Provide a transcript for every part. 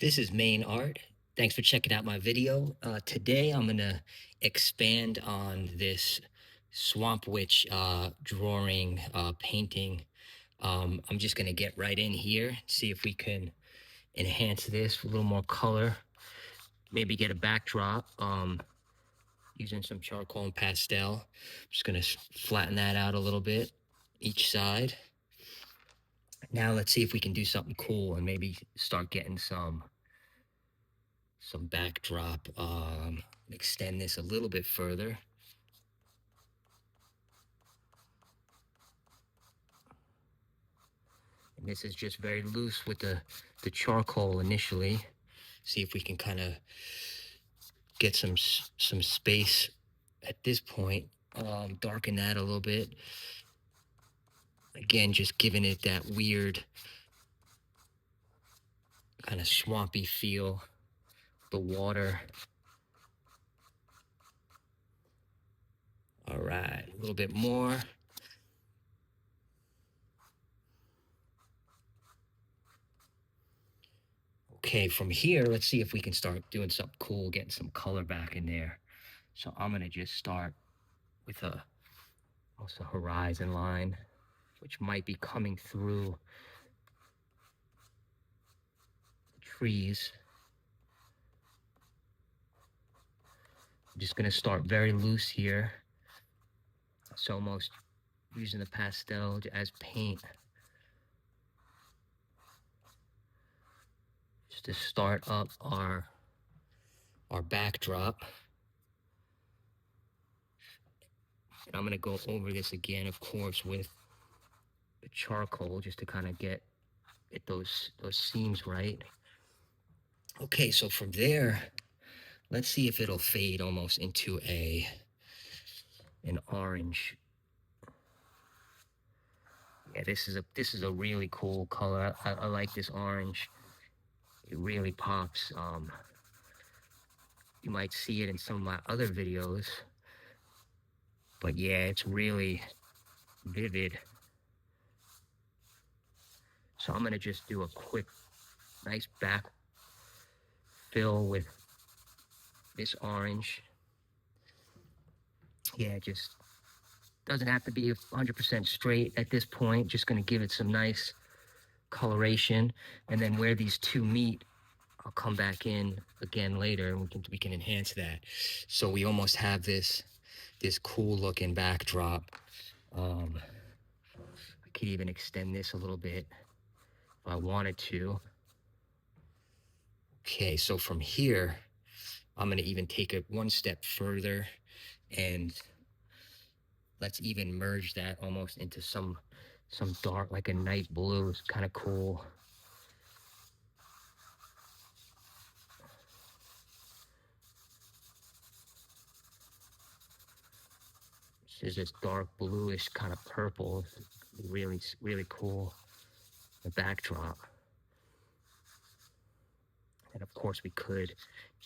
This is Main Art. Thanks for checking out my video. Today I'm gonna expand on this Swamp Witch drawing, painting. I'm just gonna get right in here, see if we can enhance this with a little more color, maybe get a backdrop using some charcoal and pastel. I'm just gonna flatten that out a little bit, each side. Now let's see if we can do something cool and maybe start getting some backdrop. Extend this a little bit further. And this is just very loose with the charcoal initially. See if we can kind of get some space at this point. Darken that a little bit. Again, just giving it that weird kind of swampy feel. The water. All right, a little bit more. Okay, from here, let's see if we can start doing something cool, getting some color back in there. So I'm gonna just start with also horizon line, which might be coming through the trees. I'm just gonna start very loose here. So almost using the pastel as paint. Just to start up our backdrop. And I'm gonna go over this again, of course, with the charcoal just to kind of get those seams right. Okay, so from there, let's see if it'll fade almost into an orange. Yeah, this is a really cool color. I like this orange. It really pops. You might see it in some of my other videos, but yeah, it's really vivid. So I'm gonna just do a quick, nice back fill with this orange. Yeah, it just doesn't have to be 100% straight at this point. Just gonna give it some nice coloration, and then where these two meet, I'll come back in again later, and we can enhance that. So we almost have this cool looking backdrop. I could even extend this a little bit if I wanted to. Okay, so from here, I'm gonna even take it one step further, and let's even merge that almost into some dark, like a night blue. It's kind of cool. This is this dark bluish kind of purple. Really, really cool. The backdrop. And of course, we could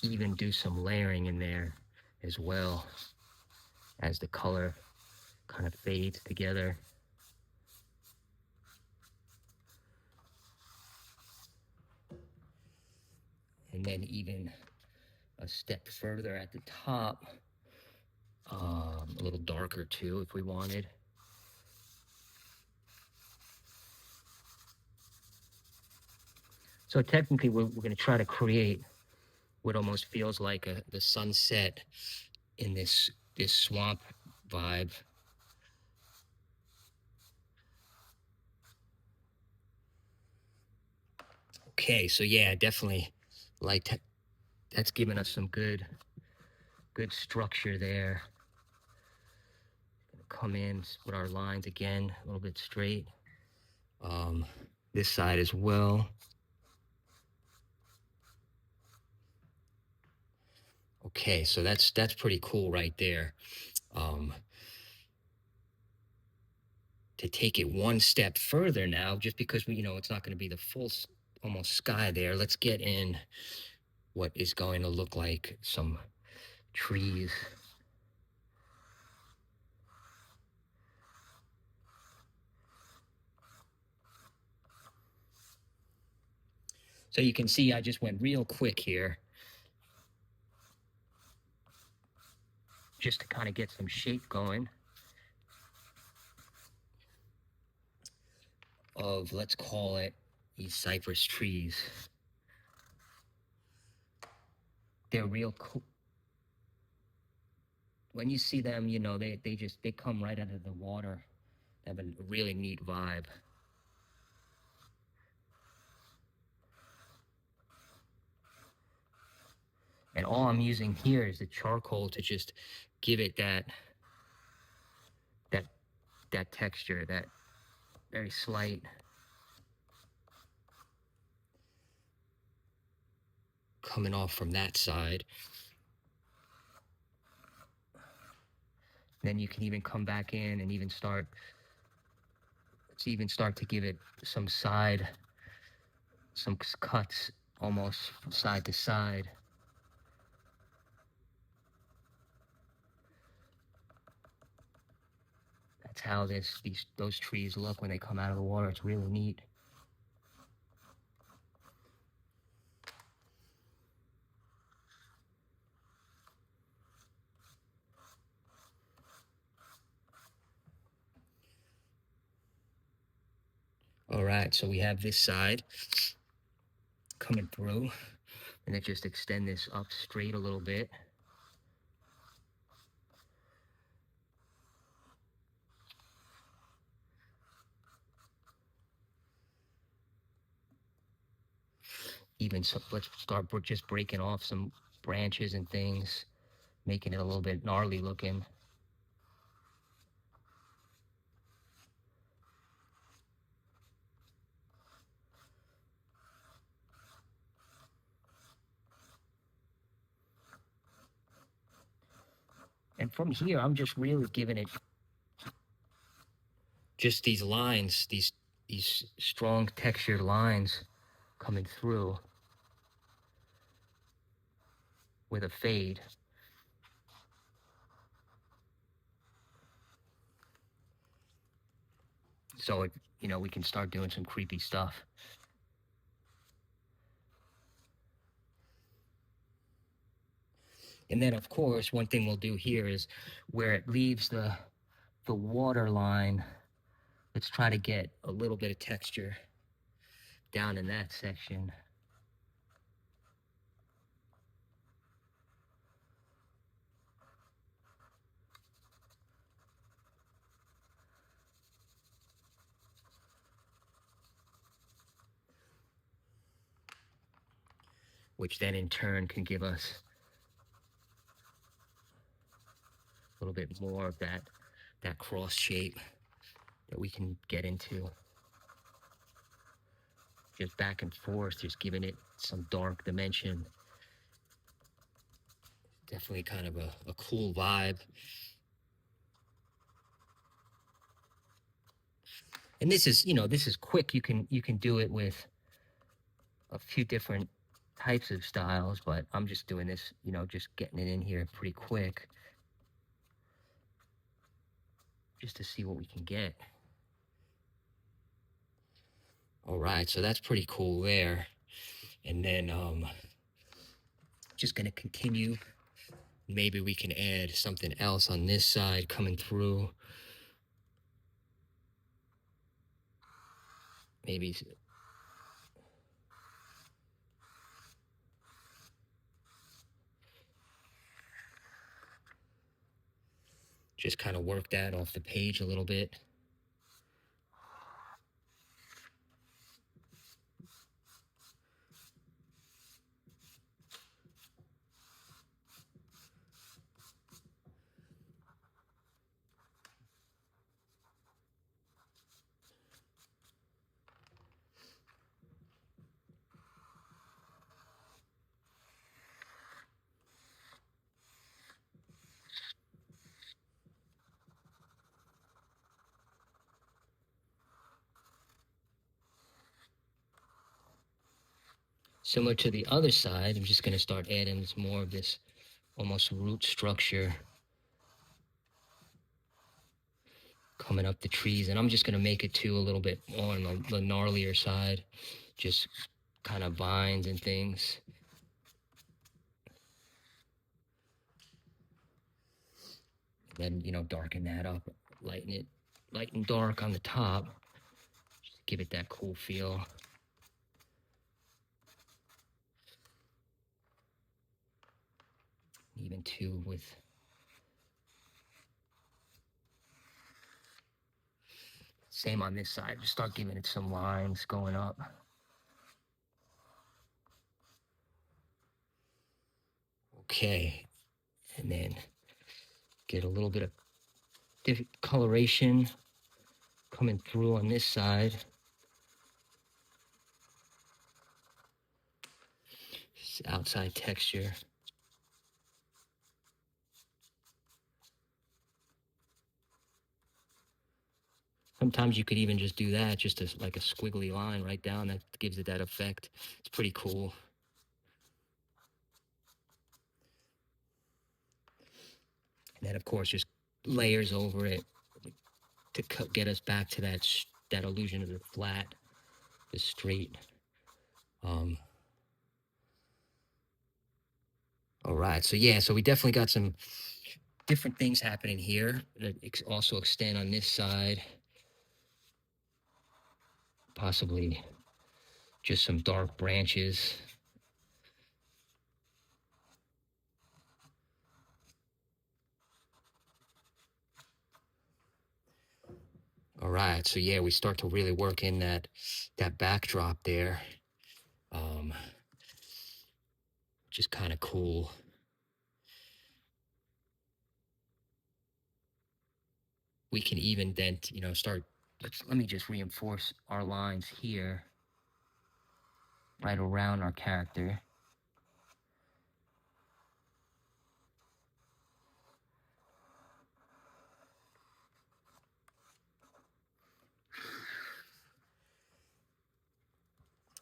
even do some layering in there as well as the color kind of fades together. And then even a step further at the top, a little darker too, if we wanted. So technically, we're going to try to create what almost feels like the sunset in this swamp vibe. Okay, so yeah, definitely like that's giving us some good structure there. Come in with our lines again, a little bit straight. This side as well. Okay, so that's pretty cool right there. To take it one step further now, just because we, it's not going to be the full almost sky there. Let's get in what is going to look like some trees. So you can see I just went real quick here just to kind of get some shape going of, let's call it, these cypress trees. They're real cool. When you see them, you know, they come right out of the water. They have a really neat vibe. And all I'm using here is the charcoal to just give it that that that texture, that very slight coming off from that side. Then you can even come back in and even start, let's even start to give it some cuts almost from side to side. That's how those trees look when they come out of the water. It's really neat. All right, so we have this side coming through, and then just extend this up straight a little bit. Even so, let's start just breaking off some branches and things, making it a little bit gnarly looking. And from here, I'm just really giving it just these lines, these strong textured lines coming through with a fade. So, you know, we can start doing some creepy stuff. And then, of course, one thing we'll do here is where it leaves the water line, let's try to get a little bit of texture down in that section. Which then in turn can give us a little bit more of that cross shape that we can get into. Just back and forth, just giving it some dark dimension. Definitely kind of a cool vibe. And this is, you know, this is quick. You can do it with a few different types of styles, but I'm just doing this, you know, just getting it in here pretty quick, just to see what we can get. All right, so that's pretty cool there. And then just gonna continue. Maybe we can add something else on this side coming through. Maybe just kind of work that off the page a little bit. Similar to the other side, I'm just going to start adding more of this almost root structure coming up the trees. And I'm just going to make it too a little bit more on the gnarlier side. Just kind of vines and things. Then, darken that up, lighten it, light and dark on the top. Just give it that cool feel. Even too with same on this side. Just start giving it some lines going up. Okay, and then get a little bit of different coloration coming through on this side. This outside texture. Sometimes you could even just do that, just as like a squiggly line right down. That gives it that effect. It's pretty cool. And then, of course, just layers over it to get us back to that illusion of the flat, the straight. All right, so yeah, so we definitely got some different things happening here that also extend on this side. Possibly just some dark branches. All right, so yeah, we start to really work in that backdrop there, which is kind of cool. We can even then, start. Let me just reinforce our lines here, right around our character.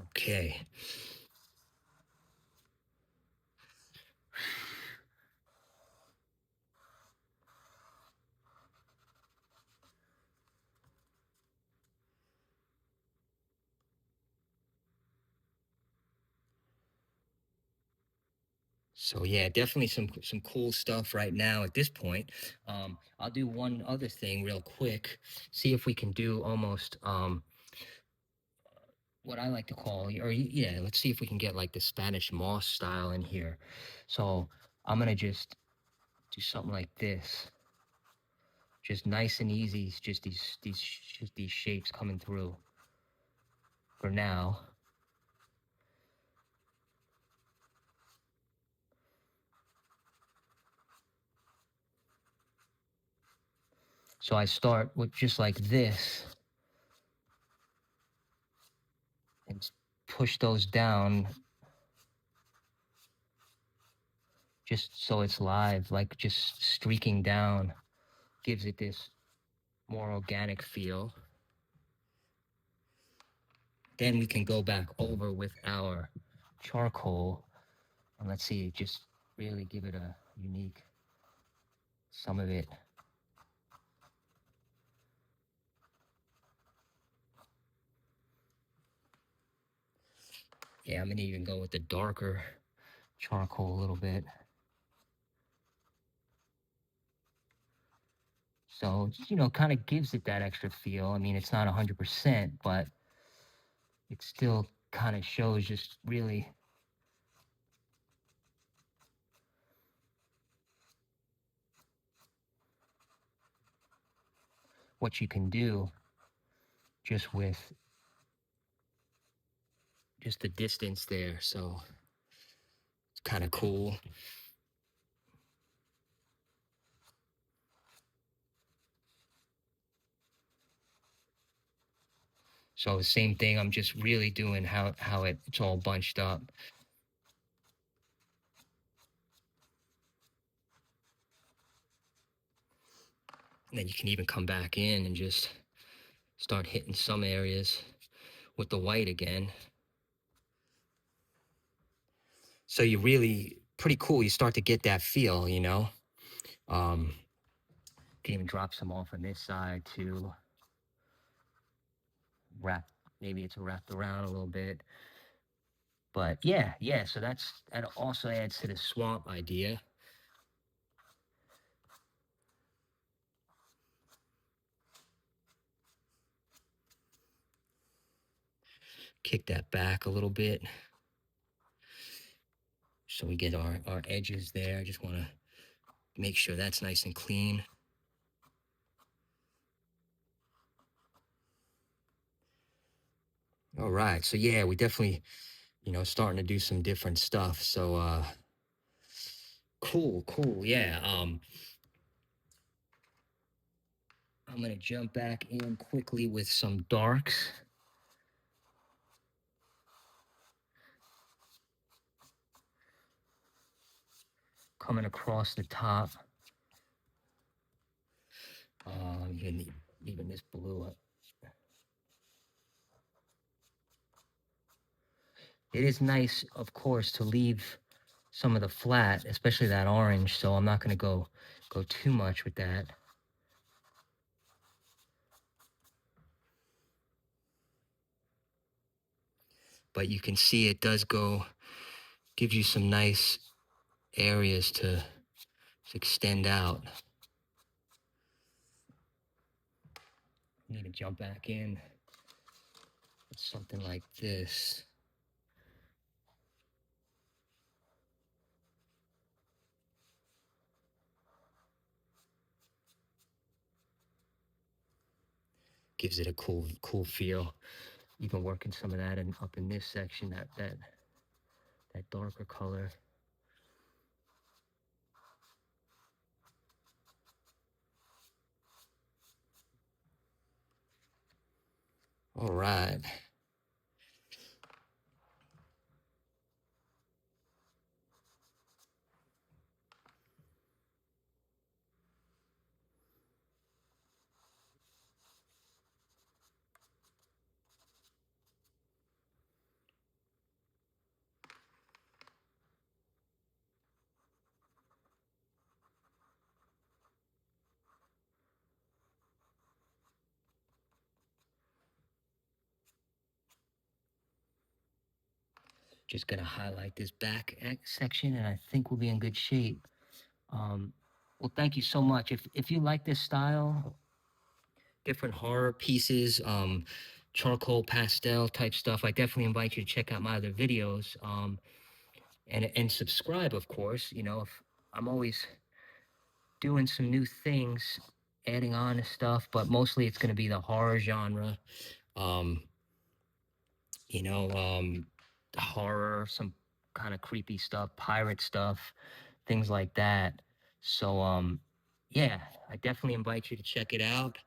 Okay. So yeah, definitely some cool stuff right now at this point. I'll do one other thing real quick. See if we can do almost what I like to call, or yeah, let's see if we can get like the Spanish moss style in here. So I'm gonna just do something like this, just nice and easy. Just these shapes coming through for now. So I start with just like this and push those down just so it's live, like just streaking down gives it this more organic feel. Then we can go back over with our charcoal and let's see, just really give it a unique, some of it. Yeah, I'm gonna even go with the darker charcoal a little bit. So, kind of gives it that extra feel. I mean, it's not 100%, but it still kind of shows just really what you can do just with just the distance there. So it's kind of cool. So the same thing, I'm just really doing how it's all bunched up. And then you can even come back in and just start hitting some areas with the white again. So you really, pretty cool. You start to get that feel, Can even drop some off on this side to wrap, maybe it's wrapped around a little bit. But yeah, yeah. So that also adds to the swamp idea. Kick that back a little bit so we get our edges there. I just want to make sure that's nice and clean. All right. So yeah, we definitely, starting to do some different stuff. So cool, cool. Yeah. I'm gonna jump back in quickly with some darks. Coming across the top. Even this blue. It is nice, of course, to leave some of the flat, especially that orange. So I'm not gonna go too much with that. But you can see it does gives you some nice areas to extend out. Need to jump back in with something like this. Gives it a cool feel. Even working some of that up in this section, that darker color. All right. Just gonna highlight this back section, and I think we'll be in good shape. Well, thank you so much. If you like this style, different horror pieces, charcoal pastel type stuff, I definitely invite you to check out my other videos. And subscribe, of course. If I'm always doing some new things, adding on to stuff, but mostly it's going to be the horror genre. Um, you know, um, horror, some kind of creepy stuff, pirate stuff, things like that. So, yeah, I definitely invite you to check it out.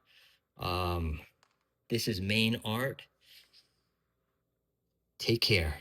Um, this is Main Art. Take care.